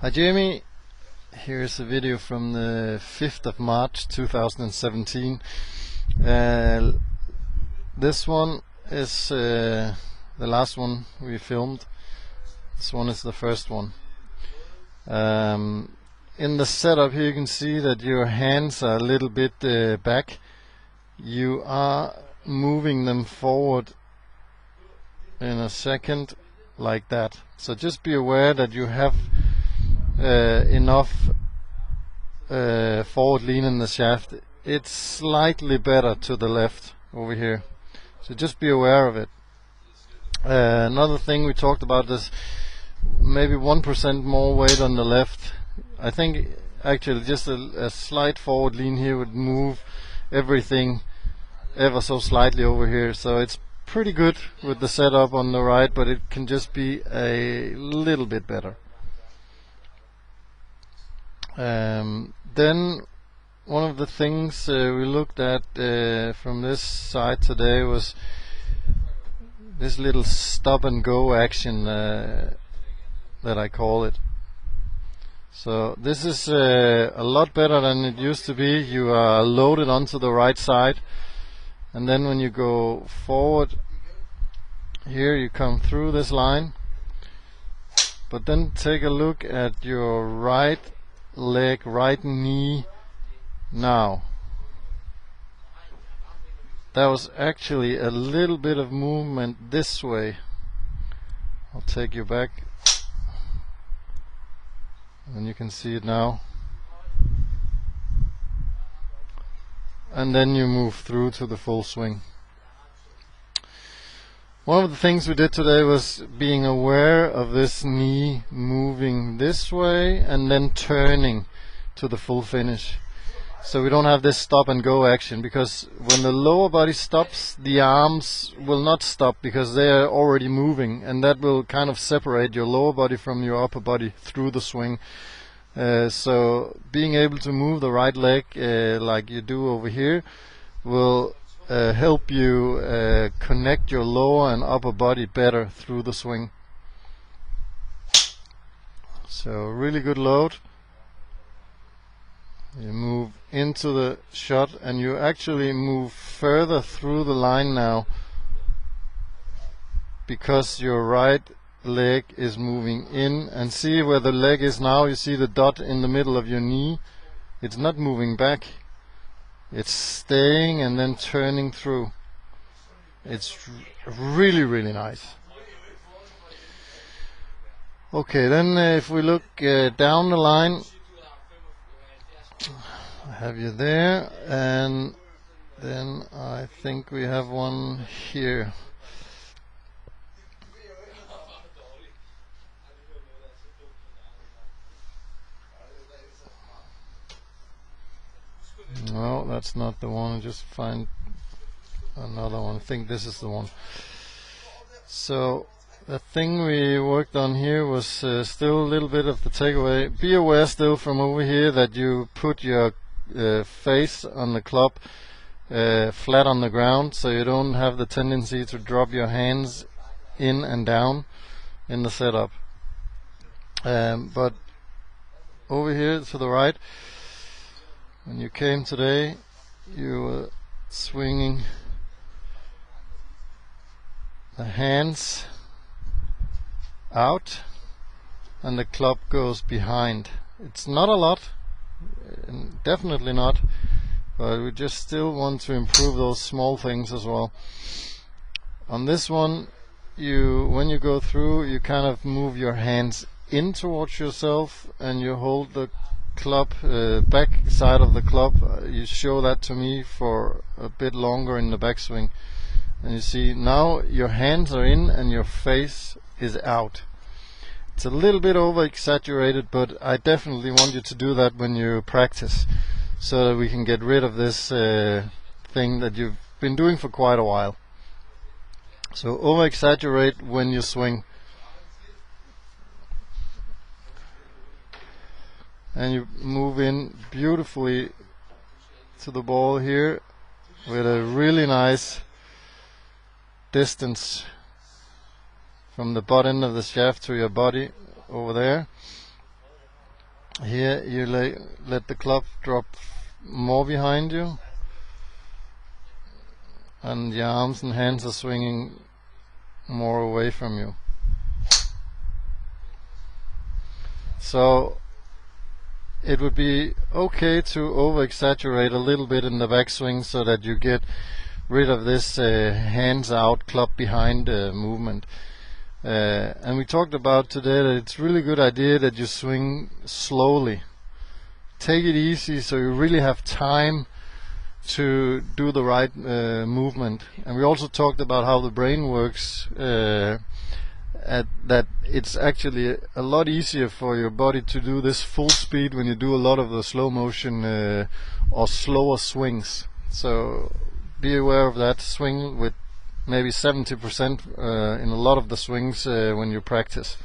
Hi Jamie, here's a video from the 5th of March 2017. This one is the last one we filmed. This one is the first one. In the setup here you can see that your hands are a little bit back. You are moving them forward in a second like that. So just be aware that you have enough forward lean in the shaft. It's slightly better to the left over here, so just be aware of it. Another thing we talked about is maybe 1% more weight on the left. I think actually just a slight forward lean here would move everything ever so slightly over here, so it's pretty good with the setup on the right, but it can just be a little bit better. Then one of the things we looked at from this side today was this little stop and go action that I call it. So this is a lot better than it used to be. You are loaded onto the right side, and then when you go forward here you come through this line, but then take a look at your right leg, right knee now. That was actually a little bit of movement this way. I'll take you back and you can see it now, and then you move through to the full swing. One of the things we did today was being aware of this knee moving this way and then turning to the full finish. So we don't have this stop and go action, because when the lower body stops, the arms will not stop because they are already moving, and that will kind of separate your lower body from your upper body through the swing. So being able to move the right leg like you do over here will help you connect your lower and upper body better through the swing. So really good load. You move into the shot and you actually move further through the line now, because your right leg is moving in. And see where the leg is now, you see the dot in the middle of your knee. It's not moving back, it's staying and then turning through. It's really nice. Okay, then if we look down the line, I have you there, and then I think we have one here. No, that's not the one. Just find another one. I think this is the one. So the thing we worked on here was still a little bit of the takeaway. Be aware still from over here that you put your face on the club flat on the ground, so you don't have the tendency to drop your hands in and down in the setup. But over here to the right, when you came today, you were swinging the hands out and the club goes behind. It's not a lot, definitely not, but we just still want to improve those small things as well. On this one, when you go through, you kind of move your hands in towards yourself and you hold the club, back side of the club. You show that to me for a bit longer in the backswing, and you see now your hands are in and your face is out. It's a little bit over exaggerated, but I definitely want you to do that when you practice, so that we can get rid of this thing that you've been doing for quite a while. So over exaggerate when you swing, and you move in beautifully to the ball here with a really nice distance from the butt end of the shaft to your body over there. Here you let the club drop more behind you, and your arms and hands are swinging more away from you. So it would be okay to over-exaggerate a little bit in the backswing so that you get rid of this hands out, club behind movement. And we talked about today that it's really good idea that you swing slowly. Take it easy so you really have time to do the right movement. And we also talked about how the brain works, that it's actually a lot easier for your body to do this full speed when you do a lot of the slow motion or slower swings. So be aware of that. Swing with maybe 70% in a lot of the swings when you practice.